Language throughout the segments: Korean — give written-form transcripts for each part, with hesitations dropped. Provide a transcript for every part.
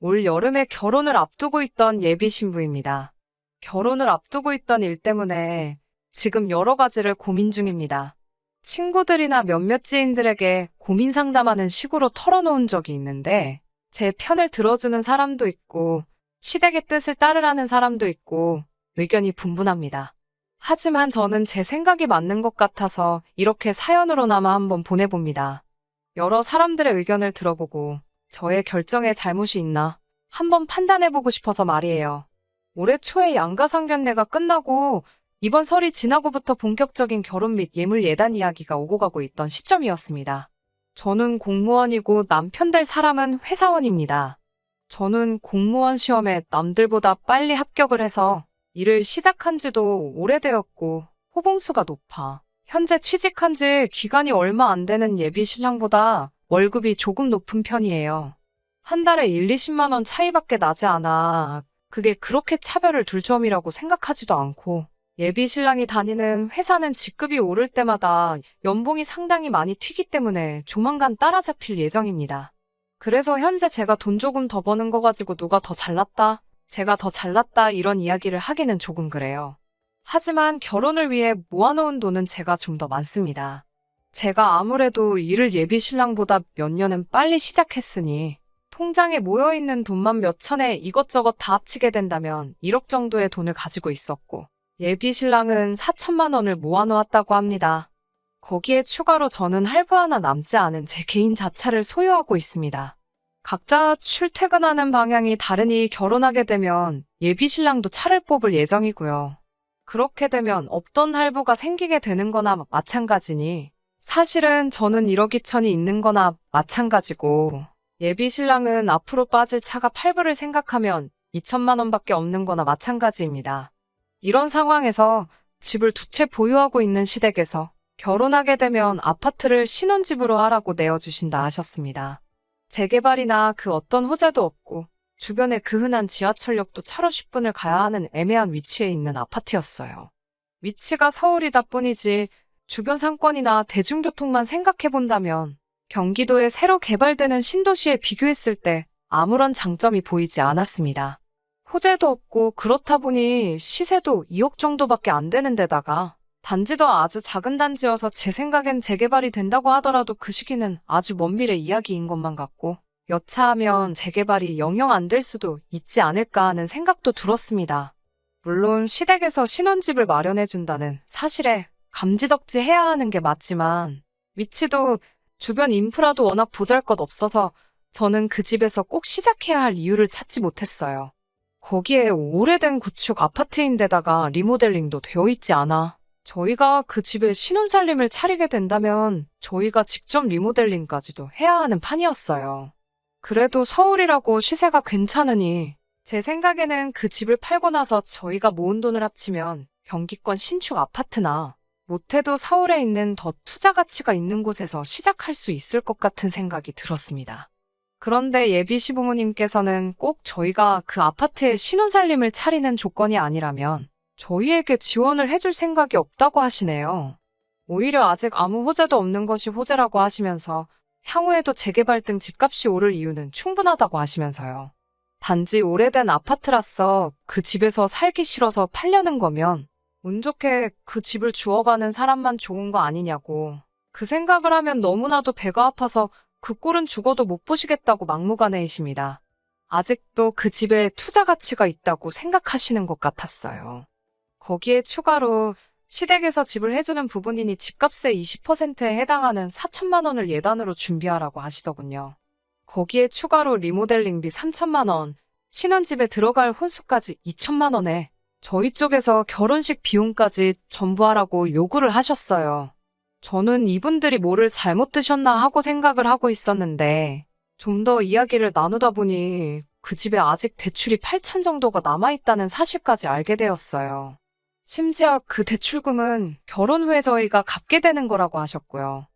올 여름에 결혼을 앞두고 있던 예비 신부입니다. 결혼을 앞두고 있던 일 때문에 지금 여러 가지를 고민 중입니다. 친구들이나 몇몇 지인들에게 고민 상담하는 식으로 털어놓은 적이 있는데 제 편을 들어주는 사람도 있고 시댁의 뜻을 따르라는 사람도 있고 의견이 분분합니다. 하지만 저는 제 생각이 맞는 것 같아서 이렇게 사연으로나마 한번 보내봅니다. 여러 사람들의 의견을 들어보고 저의 결정에 잘못이 있나 한번 판단해보고 싶어서 말이에요. 올해 초에 양가상견례가 끝나고 이번 설이 지나고부터 본격적인 결혼 및 예물 예단 이야기가 오고 가고 있던 시점이었습니다. 저는 공무원이고 남편 될 사람은 회사원입니다. 저는 공무원 시험에 남들보다 빨리 합격을 해서 일을 시작한 지도 오래되었고 호봉수가 높아 현재 취직한 지 기간이 얼마 안 되는 예비 신랑보다 월급이 조금 높은 편이에요. 한 달에 1, 20만 원 차이밖에 나지 않아 그게 그렇게 차별을 둘 점이라고 생각하지도 않고 예비 신랑이 다니는 회사는 직급이 오를 때마다 연봉이 상당히 많이 튀기 때문에 조만간 따라잡힐 예정입니다. 그래서 현재 제가 돈 조금 더 버는 거 가지고 누가 더 잘났다, 제가 더 잘났다 이런 이야기를 하기는 조금 그래요. 하지만 결혼을 위해 모아놓은 돈은 제가 좀 더 많습니다. 제가 아무래도 일을 예비 신랑보다 몇 년은 빨리 시작했으니 통장에 모여있는 돈만 몇 천에 이것저것 다 합치게 된다면 1억 정도의 돈을 가지고 있었고 예비 신랑은 4천만 원을 모아놓았다고 합니다. 거기에 추가로 저는 할부 하나 남지 않은 제 개인 자차를 소유하고 있습니다. 각자 출퇴근하는 방향이 다르니 결혼하게 되면 예비 신랑도 차를 뽑을 예정이고요. 그렇게 되면 없던 할부가 생기게 되는 거나 마찬가지니 사실은 저는 1억 2천이 있는 거나 마찬가지고 예비 신랑은 앞으로 빠질 차가 팔부를 생각하면 2천만 원밖에 없는 거나 마찬가지입니다. 이런 상황에서 집을 두 채 보유하고 있는 시댁에서 결혼하게 되면 아파트를 신혼집으로 하라고 내어주신다 하셨습니다. 재개발이나 그 어떤 호재도 없고 주변에 그 흔한 지하철역도 차로 10분을 가야 하는 애매한 위치에 있는 아파트였어요. 위치가 서울이다 뿐이지 주변 상권이나 대중교통만 생각해본다면 경기도에 새로 개발되는 신도시에 비교했을 때 아무런 장점이 보이지 않았습니다. 호재도 없고 그렇다 보니 시세도 2억 정도밖에 안 되는 데다가 단지도 아주 작은 단지여서 제 생각엔 재개발이 된다고 하더라도 그 시기는 아주 먼 미래 이야기인 것만 같고 여차하면 재개발이 영영 안 될 수도 있지 않을까 하는 생각도 들었습니다. 물론 시댁에서 신혼집을 마련해준다는 사실에 감지덕지 해야 하는 게 맞지만 위치도 주변 인프라도 워낙 보잘것없어서 저는 그 집에서 꼭 시작해야 할 이유를 찾지 못했어요. 거기에 오래된 구축 아파트인데다가 리모델링도 되어 있지 않아 저희가 그 집에 신혼살림을 차리게 된다면 저희가 직접 리모델링까지도 해야 하는 판이었어요. 그래도 서울이라고 시세가 괜찮으니 제 생각에는 그 집을 팔고 나서 저희가 모은 돈을 합치면 경기권 신축 아파트나 못해도 서울에 있는 더 투자 가치가 있는 곳에서 시작할 수 있을 것 같은 생각이 들었습니다. 그런데 예비 시부모님께서는 꼭 저희가 그 아파트에 신혼살림을 차리는 조건이 아니라면 저희에게 지원을 해줄 생각이 없다고 하시네요. 오히려 아직 아무 호재도 없는 것이 호재라고 하시면서 향후에도 재개발 등 집값이 오를 이유는 충분하다고 하시면서요. 단지 오래된 아파트라서 그 집에서 살기 싫어서 팔려는 거면 운 좋게 그 집을 주워가는 사람만 좋은 거 아니냐고. 그 생각을 하면 너무나도 배가 아파서 그 꼴은 죽어도 못 보시겠다고 막무가내이십니다. 아직도 그 집에 투자 가치가 있다고 생각하시는 것 같았어요. 거기에 추가로 시댁에서 집을 해주는 부분이니 집값의 20%에 해당하는 4천만 원을 예단으로 준비하라고 하시더군요. 거기에 추가로 리모델링비 3천만 원, 신혼집에 들어갈 혼수까지 2천만 원에 저희 쪽에서 결혼식 비용까지 전부 하라고 요구를 하셨어요. 저는 이분들이 뭐를 잘못 드셨나 하고 생각을 하고 있었는데 좀 더 이야기를 나누다 보니 그 집에 아직 대출이 8천 정도가 남아있다는 사실까지 알게 되었어요. 심지어 그 대출금은 결혼 후에 저희가 갚게 되는 거라고 하셨고요.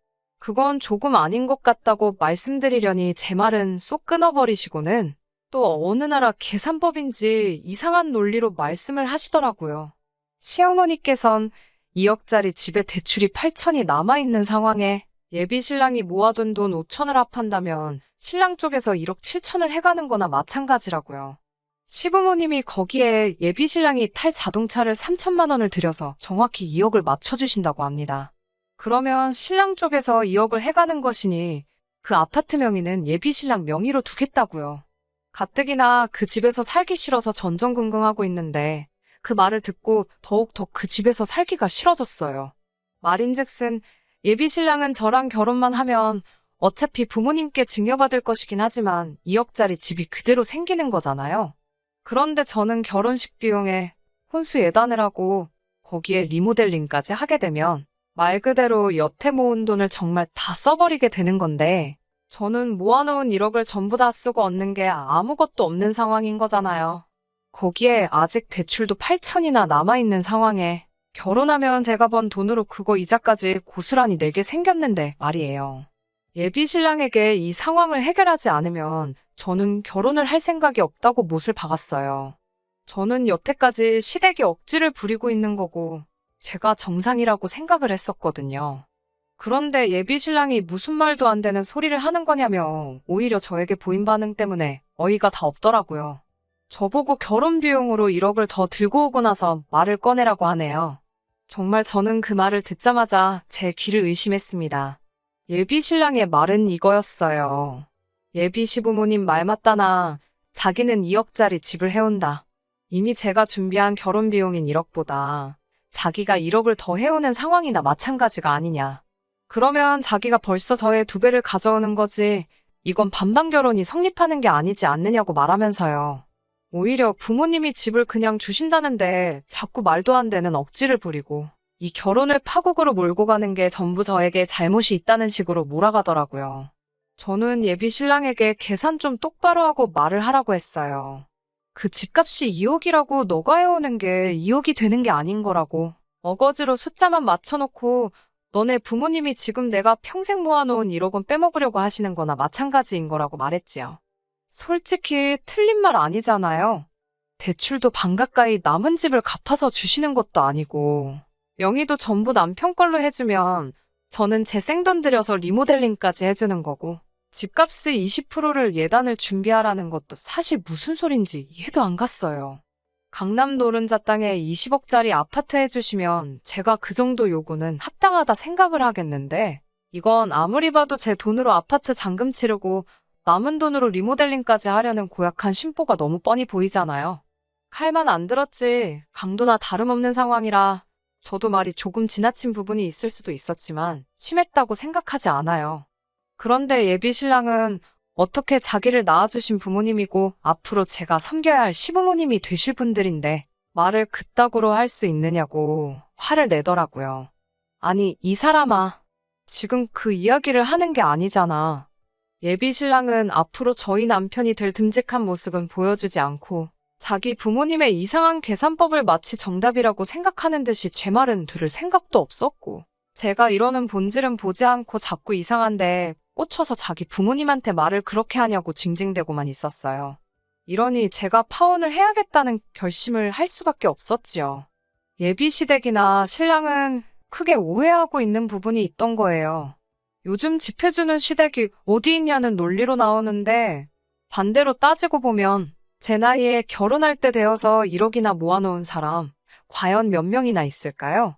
그건 조금 아닌 것 같다고 말씀드리려니 제 말은 쏙 끊어버리시고는 또 어느 나라 계산법인지 이상한 논리로 말씀을 하시더라고요. 시어머니께선 2억짜리 집에 대출이 8천이 남아있는 상황에 예비 신랑이 모아둔 돈 5천을 합한다면 신랑 쪽에서 1억 7천을 해가는 거나 마찬가지라고요. 시부모님이 거기에 예비 신랑이 탈 자동차를 3천만 원을 들여서 정확히 2억을 맞춰주신다고 합니다. 그러면 신랑 쪽에서 2억을 해가는 것이니 그 아파트 명의는 예비 신랑 명의로 두겠다고요. 가뜩이나 그 집에서 살기 싫어서 전전긍긍하고 있는데 그 말을 듣고 더욱더 그 집에서 살기가 싫어졌어요. 말인즉슨 예비 신랑은 저랑 결혼만 하면 어차피 부모님께 증여받을 것이긴 하지만 2억짜리 집이 그대로 생기는 거잖아요. 그런데 저는 결혼식 비용에 혼수 예단을 하고 거기에 리모델링까지 하게 되면 말 그대로 여태 모은 돈을 정말 다 써버리게 되는 건데 저는 모아놓은 1억을 전부 다 쓰고 얻는 게 아무것도 없는 상황인 거잖아요. 거기에 아직 대출도 8천이나 남아있는 상황에 결혼하면 제가 번 돈으로 그거 이자까지 고스란히 내게 생겼는데 말이에요. 예비 신랑에게 이 상황을 해결하지 않으면 저는 결혼을 할 생각이 없다고 못을 박았어요. 저는 여태까지 시댁이 억지를 부리고 있는 거고 제가 정상이라고 생각을 했었거든요. 그런데 예비 신랑이 무슨 말도 안 되는 소리를 하는 거냐며 오히려 저에게 보인 반응 때문에 어이가 다 없더라고요. 저보고 결혼 비용으로 1억을 더 들고 오고 나서 말을 꺼내라고 하네요. 정말 저는 그 말을 듣자마자 제 귀를 의심했습니다. 예비 신랑의 말은 이거였어요. 예비 시부모님 말 맞다나 자기는 2억짜리 집을 해온다. 이미 제가 준비한 결혼 비용인 1억보다 자기가 1억을 더 해오는 상황이나 마찬가지가 아니냐. 그러면 자기가 벌써 저의 2배를 가져오는 거지 이건 반반 결혼이 성립하는 게 아니지 않느냐고 말하면서요. 오히려 부모님이 집을 그냥 주신다는데 자꾸 말도 안 되는 억지를 부리고 이 결혼을 파국으로 몰고 가는 게 전부 저에게 잘못이 있다는 식으로 몰아가더라고요. 저는 예비 신랑에게 계산 좀 똑바로 하고 말을 하라고 했어요. 그 집값이 2억이라고 너가 해오는 게 2억이 되는 게 아닌 거라고. 어거지로 숫자만 맞춰놓고 너네 부모님이 지금 내가 평생 모아놓은 1억 원 빼먹으려고 하시는 거나 마찬가지인 거라고 말했지요. 솔직히 틀린 말 아니잖아요. 대출도 반 가까이 남은 집을 갚아서 주시는 것도 아니고 명의도 전부 남편 걸로 해주면 저는 제 생돈 들여서 리모델링까지 해주는 거고 집값의 20%를 예단을 준비하라는 것도 사실 무슨 소린지 이해도 안 갔어요. 강남 노른자 땅에 20억짜리 아파트 해주시면 제가 그 정도 요구는 합당하다 생각을 하겠는데 이건 아무리 봐도 제 돈으로 아파트 잔금 치르고 남은 돈으로 리모델링까지 하려는 고약한 심보가 너무 뻔히 보이잖아요. 칼만 안 들었지 강도나 다름없는 상황이라 저도 말이 조금 지나친 부분이 있을 수도 있었지만 심했다고 생각하지 않아요. 그런데 예비 신랑은 어떻게 자기를 낳아주신 부모님이고 앞으로 제가 섬겨야 할 시부모님이 되실 분들인데 말을 그따구로 할 수 있느냐고 화를 내더라고요. 아니 이 사람아 지금 그 이야기를 하는 게 아니잖아. 예비 신랑은 앞으로 저희 남편이 될 듬직한 모습은 보여주지 않고 자기 부모님의 이상한 계산법을 마치 정답이라고 생각하는 듯이 제 말은 들을 생각도 없었고 제가 이러는 본질은 보지 않고 자꾸 이상한데 꽂혀서 자기 부모님한테 말을 그렇게 하냐고 징징대고만 있었어요. 이러니 제가 파혼을 해야겠다는 결심을 할 수밖에 없었지요. 예비 시댁이나 신랑은 크게 오해하고 있는 부분이 있던 거예요. 요즘 집 해주는 시댁이 어디 있냐는 논리로 나오는데 반대로 따지고 보면 제 나이에 결혼할 때 되어서 1억이나 모아놓은 사람 과연 몇 명이나 있을까요?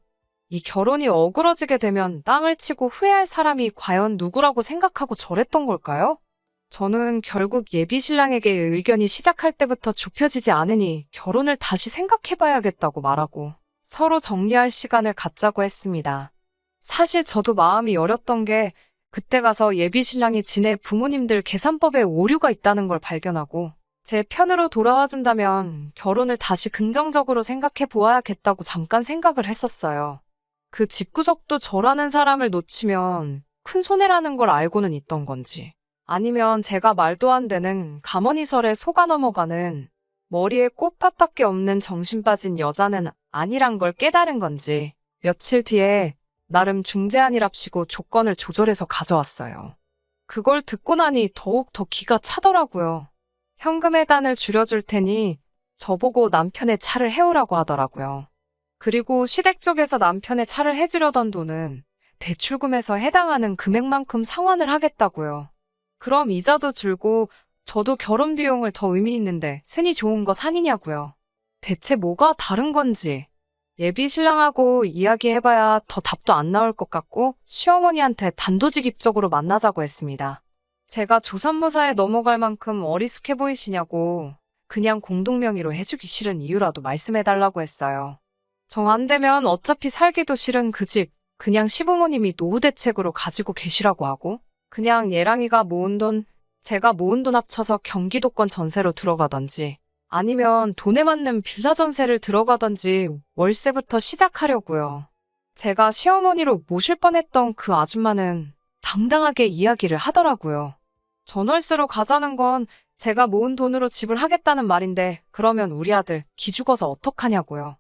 이 결혼이 어그러지게 되면 땅을 치고 후회할 사람이 과연 누구라고 생각하고 저랬던 걸까요? 저는 결국 예비 신랑에게 의견이 시작할 때부터 좁혀지지 않으니 결혼을 다시 생각해봐야겠다고 말하고 서로 정리할 시간을 갖자고 했습니다. 사실 저도 마음이 여렸던 게 그때 가서 예비 신랑이 지네 부모님들 계산법에 오류가 있다는 걸 발견하고 제 편으로 돌아와 준다면 결혼을 다시 긍정적으로 생각해 보아야겠다고 잠깐 생각을 했었어요. 그 집구석도 저라는 사람을 놓치면 큰 손해라는 걸 알고는 있던 건지 아니면 제가 말도 안 되는 가머니설에 속아 넘어가는 머리에 꽃밭밖에 없는 정신 빠진 여자는 아니란 걸 깨달은 건지 며칠 뒤에 나름 중재안이랍시고 조건을 조절해서 가져왔어요. 그걸 듣고 나니 더욱 더 기가 차더라고요. 현금 해단을 줄여줄 테니 저보고 남편의 차를 해오라고 하더라고요. 그리고 시댁 쪽에서 남편의 차를 해주려던 돈은 대출금에서 해당하는 금액만큼 상환을 하겠다고요. 그럼 이자도 줄고 저도 결혼 비용을 더 의미 있는데 세니 좋은 거 산이냐고요. 대체 뭐가 다른 건지. 예비 신랑하고 이야기해봐야 더 답도 안 나올 것 같고 시어머니한테 단도직입적으로 만나자고 했습니다. 제가 조산모사에 넘어갈 만큼 어리숙해 보이시냐고 그냥 공동명의로 해주기 싫은 이유라도 말씀해달라고 했어요. 정 안 되면 어차피 살기도 싫은 그 집 그냥 시부모님이 노후 대책으로 가지고 계시라고 하고 그냥 예랑이가 모은 돈 제가 모은 돈 합쳐서 경기도권 전세로 들어가던지 아니면 돈에 맞는 빌라 전세를 들어가던지 월세부터 시작하려고요. 제가 시어머니로 모실 뻔했던 그 아줌마는 당당하게 이야기를 하더라고요. 전월세로 가자는 건 제가 모은 돈으로 집을 하겠다는 말인데 그러면 우리 아들 기죽어서 어떡하냐고요.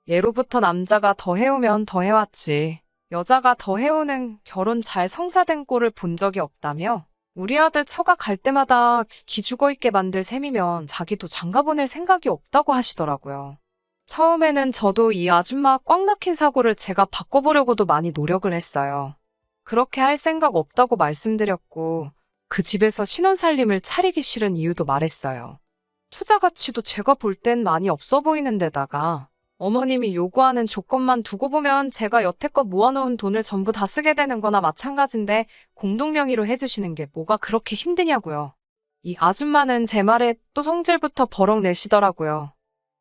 예로부터 남자가 더 해오면 더 해왔지. 여자가 더 해오는 결혼 잘 성사된 꼴을 본 적이 없다며 우리 아들 처가 갈 때마다 기죽어 있게 만들 셈이면 자기도 장가 보낼 생각이 없다고 하시더라고요. 처음에는 저도 이 아줌마 꽉 막힌 사고를 제가 바꿔보려고도 많이 노력을 했어요. 그렇게 할 생각 없다고 말씀드렸고 그 집에서 신혼살림을 차리기 싫은 이유도 말했어요. 투자 가치도 제가 볼 땐 많이 없어 보이는 데다가 어머님이 요구하는 조건만 두고 보면 제가 여태껏 모아놓은 돈을 전부 다 쓰게 되는 거나 마찬가지인데 공동명의로 해주시는 게 뭐가 그렇게 힘드냐고요. 이 아줌마는 제 말에 또 성질부터 버럭 내시더라고요.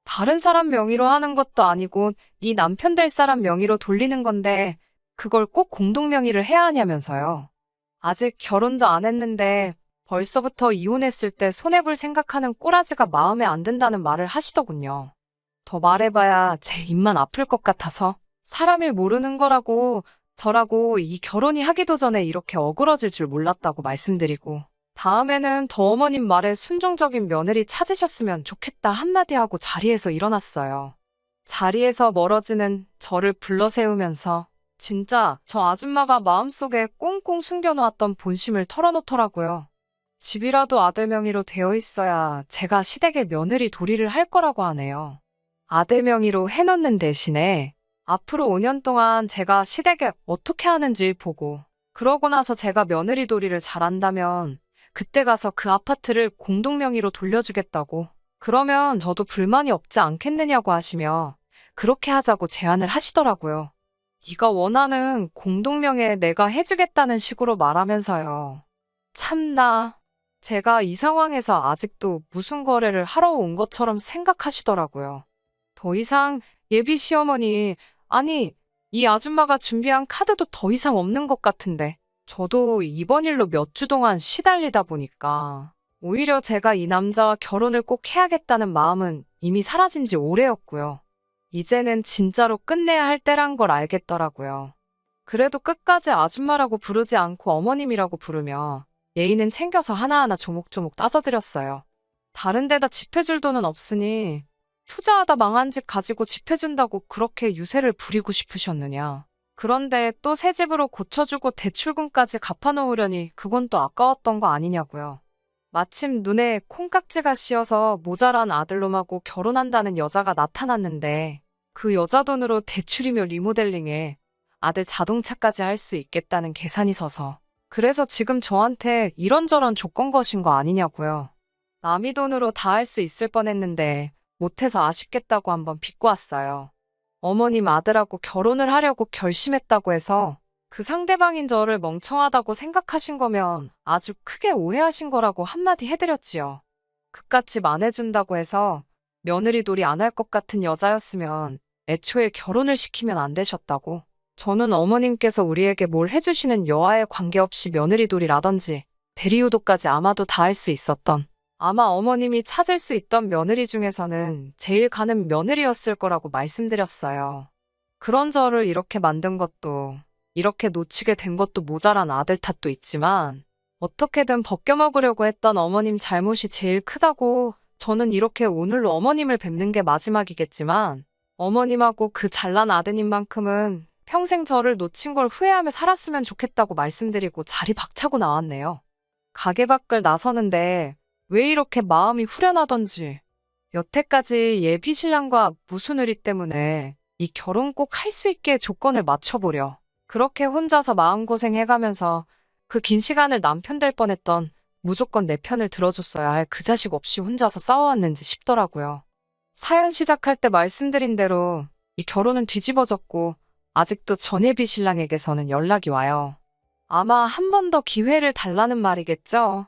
다른 사람 명의로 하는 것도 아니고 네 남편 될 사람 명의로 돌리는 건데 그걸 꼭 공동명의를 해야 하냐면서요. 아직 결혼도 안 했는데 벌써부터 이혼했을 때 손해볼 생각하는 꼬라지가 마음에 안 든다는 말을 하시더군요. 더 말해봐야 제 입만 아플 것 같아서 사람일 모르는 거라고 저라고 이 결혼이 하기도 전에 이렇게 어그러질 줄 몰랐다고 말씀드리고 다음에는 더 어머님 말에 순종적인 며느리 찾으셨으면 좋겠다 한마디 하고 자리에서 일어났어요. 자리에서 멀어지는 저를 불러 세우면서 진짜 저 아줌마가 마음속에 꽁꽁 숨겨놓았던 본심을 털어놓더라고요. 집이라도 아들 명의로 되어 있어야 제가 시댁의 며느리 도리를 할 거라고 하네요. 아들 명의로 해놓는 대신에 앞으로 5년 동안 제가 시댁에 어떻게 하는지 보고 그러고 나서 제가 며느리 도리를 잘한다면 그때 가서 그 아파트를 공동명의로 돌려주겠다고 그러면 저도 불만이 없지 않겠느냐고 하시며 그렇게 하자고 제안을 하시더라고요. 네가 원하는 공동명의에 내가 해주겠다는 식으로 말하면서요. 참나. 제가 이 상황에서 아직도 무슨 거래를 하러 온 것처럼 생각하시더라고요. 더 이상 예비 시어머니, 아니, 이 아줌마가 준비한 카드도 더 이상 없는 것 같은데 저도 이번 일로 몇 주 동안 시달리다 보니까 오히려 제가 이 남자와 결혼을 꼭 해야겠다는 마음은 이미 사라진 지 오래였고요. 이제는 진짜로 끝내야 할 때란 걸 알겠더라고요. 그래도 끝까지 아줌마라고 부르지 않고 어머님이라고 부르며 예의는 챙겨서 하나하나 조목조목 따져드렸어요. 다른 데다 집 해줄 돈은 없으니 투자하다 망한 집 가지고 집 해준다고 그렇게 유세를 부리고 싶으셨느냐. 그런데 또 새 집으로 고쳐주고 대출금까지 갚아놓으려니 그건 또 아까웠던 거 아니냐고요. 마침 눈에 콩깍지가 씌어서 모자란 아들놈하고 결혼한다는 여자가 나타났는데 그 여자 돈으로 대출이며 리모델링에 아들 자동차까지 할 수 있겠다는 계산이 서서 그래서 지금 저한테 이런저런 조건 거신 거 아니냐고요. 남의 돈으로 다 할 수 있을 뻔했는데 못해서 아쉽겠다고 한번 빚고 왔어요. 어머님 아들하고 결혼을 하려고 결심했다고 해서 그 상대방인 저를 멍청하다고 생각하신 거면 아주 크게 오해하신 거라고 한마디 해드렸지요. 그깟 집 안 해준다고 해서 며느리돌이 안 할 것 같은 여자였으면 애초에 결혼을 시키면 안 되셨다고. 저는 어머님께서 우리에게 뭘 해주시는 여하에 관계없이 며느리돌이라든지 대리효도까지 아마도 다 할 수 있었던 아마 어머님이 찾을 수 있던 며느리 중에서는 제일 가는 며느리였을 거라고 말씀드렸어요. 그런 저를 이렇게 만든 것도 이렇게 놓치게 된 것도 모자란 아들 탓도 있지만 어떻게든 벗겨먹으려고 했던 어머님 잘못이 제일 크다고 저는 이렇게 오늘로 어머님을 뵙는 게 마지막이겠지만 어머님하고 그 잘난 아드님만큼은 평생 저를 놓친 걸 후회하며 살았으면 좋겠다고 말씀드리고 자리 박차고 나왔네요. 가게 밖을 나서는데 왜 이렇게 마음이 후련하던지 여태까지 예비 신랑과 무슨 의리 때문에 이 결혼 꼭 할 수 있게 조건을 맞춰보려 그렇게 혼자서 마음고생 해가면서 그 긴 시간을 남편 될 뻔했던 무조건 내 편을 들어줬어야 할 그 자식 없이 혼자서 싸워왔는지 싶더라고요. 사연 시작할 때 말씀드린 대로 이 결혼은 뒤집어졌고 아직도 전예비 신랑에게서는 연락이 와요. 아마 한 번 더 기회를 달라는 말이겠죠.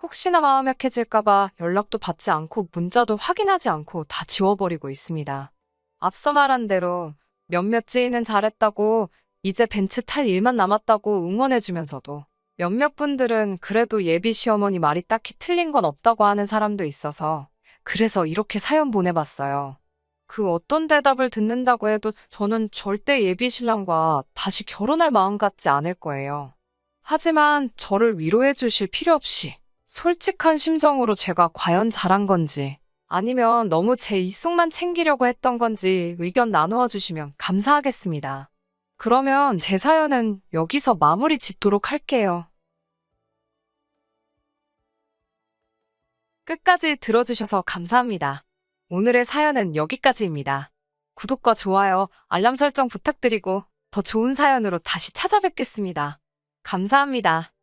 혹시나 마음 약해질까봐 연락도 받지 않고 문자도 확인하지 않고 다 지워버리고 있습니다. 앞서 말한 대로 몇몇 지인은 잘했다고 이제 벤츠 탈 일만 남았다고 응원해주면서도 몇몇 분들은 그래도 예비 시어머니 말이 딱히 틀린 건 없다고 하는 사람도 있어서 그래서 이렇게 사연 보내봤어요. 그 어떤 대답을 듣는다고 해도 저는 절대 예비 신랑과 다시 결혼할 마음 같지 않을 거예요. 하지만 저를 위로해 주실 필요 없이 솔직한 심정으로 제가 과연 잘한 건지 아니면 너무 제 입속만 챙기려고 했던 건지 의견 나누어 주시면 감사하겠습니다. 그러면 제 사연은 여기서 마무리 짓도록 할게요. 끝까지 들어주셔서 감사합니다. 오늘의 사연은 여기까지입니다. 구독과 좋아요, 알람 설정 부탁드리고 더 좋은 사연으로 다시 찾아뵙겠습니다. 감사합니다.